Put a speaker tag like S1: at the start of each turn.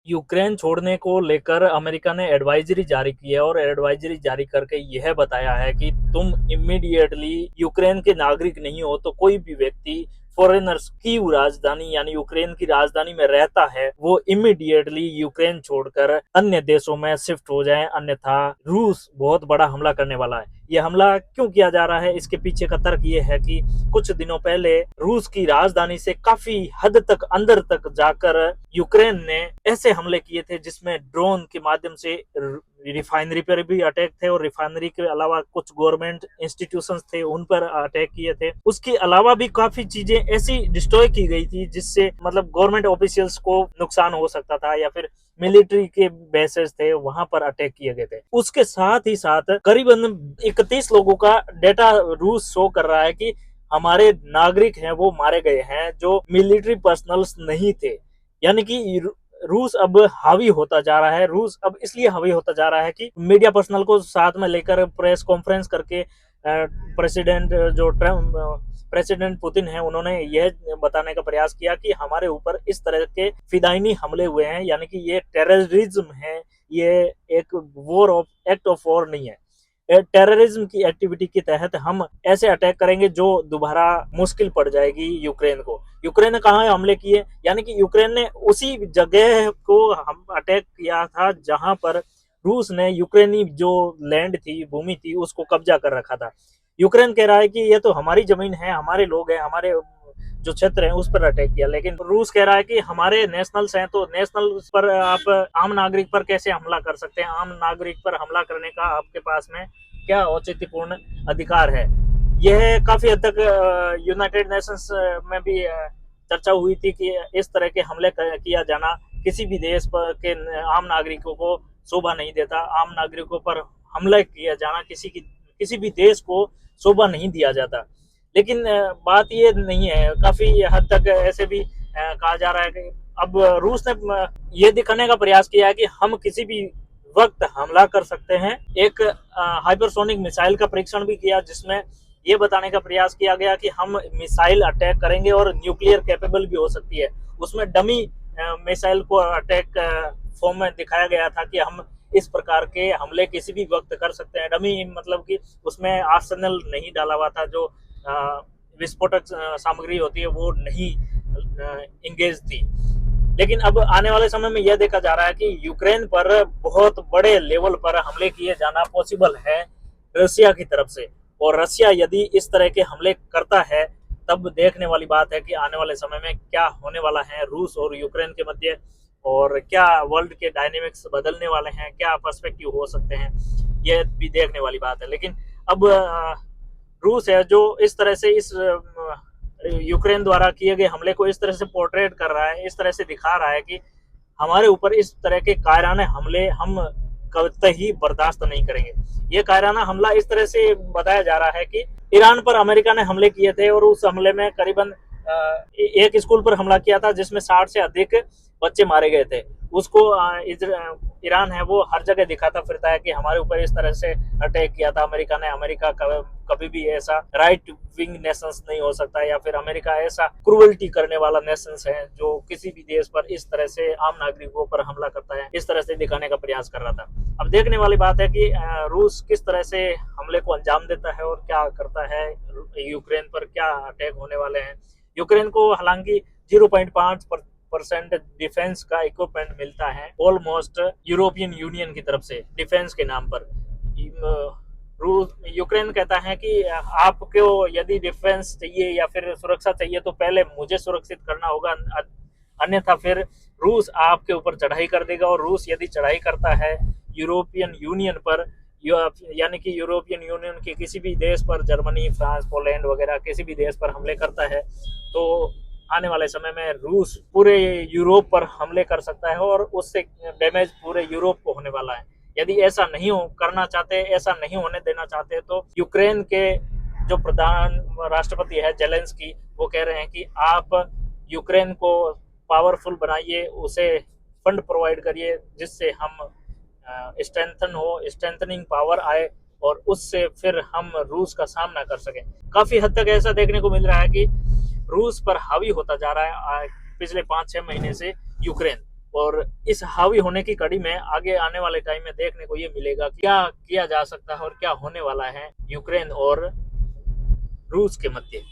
S1: Ukraine छोड़ने को लेकर अमेरिका ने एडवाइजरी जारी की है और एडवाइजरी जारी करके यह बताया है कि तुम इमीडिएटली यूक्रेन के नागरिक नहीं हो तो कोई भी व्यक्ति फॉरेनर्स की राजधानी यानी यूक्रेन की राजधानी में रहता है वो इमीडिएटली यूक्रेन छोड़कर अन्य देशों में शिफ्ट हो जाए, अन्यथा रूस बहुत बड़ा हमला करने वाला है। ये हमला क्यों किया जा रहा है, इसके पीछे का तर्क ये है कि कुछ दिनों पहले रूस की राजधानी से काफी हद तक अंदर तक जाकर यूक्रेन ने ऐसे हमले किए थे जिसमें ड्रोन के माध्यम से रिफाइनरी पर भी अटैक थे और रिफाइनरी के अलावा कुछ गवर्नमेंट इंस्टीट्यूशंस थे उन पर अटैक किए थे। उसके अलावा भी काफी चीजें ऐसी डिस्ट्रॉय की गई थी जिससे मतलब गवर्नमेंट ऑफिशियल्स को नुकसान हो सकता था या फिर मिलिट्री के बेसेस थे वहां पर अटैक किए गए थे। उसके साथ ही साथ करीबन 31 लोगों का डेटा रूस शो कर रहा है कि हमारे नागरिक हैं वो मारे गए हैं जो मिलिट्री पर्सनल्स नहीं थे। यानी कि रूस अब हावी होता जा रहा है। रूस अब इसलिए हावी होता जा रहा है कि मीडिया पर्सनल को साथ में लेकर प्रेस कॉन्फ्रेंस करके प्रेसिडेंट पुतिन है उन्होंने यह बताने का प्रयास किया कि हमारे ऊपर इस तरह के फिदाइनी हमले हुए हैं, यानी कि ये टेररिज्म है, ये एक war of act of war नहीं है। टेररिज्म की एक्टिविटी के तहत हम ऐसे अटैक करेंगे जो दोबारा मुश्किल पड़ जाएगी यूक्रेन को। यूक्रेन ने कहाँ हमले किए, यानी कि यूक्रेन ने उसी जगह को हम अटैक किया था जहां पर रूस ने यूक्रेनी जो लैंड थी, भूमि थी, उसको कब्जा कर रखा था। यूक्रेन कह रहा है कि ये तो हमारी जमीन है, हमारे लोग हैं, हमारे जो क्षेत्र है उस पर अटैक किया, लेकिन रूस कह रहा है कि हमारे नेशनल्स हैं तो नेशनल पर आप आम नागरिक पर कैसे हमला कर सकते हैं, आम नागरिक पर हमला करने का आपके पास में क्या औचित्यपूर्ण अधिकार है। यह काफी हद तक यूनाइटेड नेशंस में भी चर्चा हुई थी कि इस तरह के हमले किया जाना किसी भी देश पर के आम नागरिकों को शोभा नहीं देता। आम नागरिकों पर हमला किया जाना किसी भी देश को शोभा नहीं दिया जाता। लेकिन बात ये नहीं है, काफी हद तक ऐसे भी कहा जा रहा है कि अब रूस ने ये दिखाने का प्रयास किया है कि हम किसी भी वक्त हमला कर सकते हैं। एक हाइपरसोनिक मिसाइल का परीक्षण भी किया जिसमें ये बताने का प्रयास किया गया कि हम मिसाइल अटैक करेंगे और न्यूक्लियर कैपेबल भी हो सकती है। उसमें डमी मिसाइल को अटैक फॉर्म में दिखाया गया था कि हम इस प्रकार के हमले किसी भी वक्त कर सकते हैं। डमी मतलब कि उसमें आर्सेनल नहीं डाला हुआ था, जो विस्फोटक सामग्री होती है वो नहीं इंगेज थी। लेकिन अब आने वाले समय में यह देखा जा रहा है कि यूक्रेन पर बहुत बड़े लेवल पर हमले किए जाना पॉसिबल है रशिया की तरफ से, और रशिया यदि इस तरह के हमले करता है तब देखने वाली बात है कि आने वाले समय में क्या होने वाला है रूस और यूक्रेन के मध्य, और क्या वर्ल्ड के डायनेमिक्स बदलने वाले हैं, क्या पर्सपेक्टिव हो सकते हैं, यह भी देखने वाली बात है। लेकिन अब रूस है जो इस तरह से इस यूक्रेन द्वारा किए गए हमले को इस तरह से पोर्ट्रेट कर रहा है, इस तरह से दिखा रहा है कि हमारे ऊपर इस तरह के कायराना हमले हम कतई बर्दाश्त नहीं करेंगे। ये कायराना हमला इस तरह से बताया जा रहा है कि ईरान पर अमेरिका ने हमले किए थे और उस हमले में करीबन एक स्कूल पर हमला किया था जिसमें 60 से अधिक बच्चे मारे गए थे। उसको ईरान है वो हर जगह दिखाता फिरता है कि हमारे ऊपर इस तरह से अटैक किया था अमेरिका ने। अमेरिका कभी भी ऐसा राइट विंग नेशंस नहीं हो सकता, या फिर अमेरिका ऐसा क्रूअल्टी करने वाला नेशंस है जो किसी भी देश पर इस तरह से आम नागरिकों पर हमला करता है, इस तरह से दिखाने का प्रयास कर रहा था। अब देखने वाली बात है कि रूस किस तरह से हमले को अंजाम देता है और क्या करता है, यूक्रेन पर क्या अटैक होने वाले हैं। यूक्रेन को हालांकि 0.5% डिफेंस का इक्विपमेंट मिलता है ऑलमोस्ट यूरोपियन यूनियन की तरफ से डिफेंस के नाम पर। यूक्रेन कहता है कि आपको यदि डिफेंस चाहिए या फिर सुरक्षा चाहिए तो पहले मुझे सुरक्षित करना होगा, अन्यथा फिर रूस आपके ऊपर चढ़ाई कर देगा। और रूस यदि चढ़ाई करता है यूरोपियन यूनियन पर, यानी कि यूरोपियन यूनियन के किसी भी देश पर, जर्मनी, फ्रांस, पोलैंड वगैरह किसी भी देश पर हमले करता है तो आने वाले समय में रूस पूरे यूरोप पर हमले कर सकता है और उससे डैमेज पूरे यूरोप को होने वाला है। यदि ऐसा नहीं करना चाहते, ऐसा नहीं होने देना चाहते तो यूक्रेन के जो प्रधान राष्ट्रपति है जेलेंस्की, वो कह रहे हैं कि आप यूक्रेन को पावरफुल बनाइए, उसे फंड प्रोवाइड करिए जिससे हम स्ट्रेंथनिंग पावर आए और उससे फिर हम रूस का सामना कर सकें। काफी हद तक ऐसा देखने को मिल रहा है कि रूस पर हावी होता जा रहा है पिछले 5-6 महीने से यूक्रेन। और इस हावी होने की कड़ी में आगे आने वाले टाइम में देखने को ये मिलेगा क्या किया जा सकता है और क्या होने वाला है यूक्रेन और रूस के मध्य।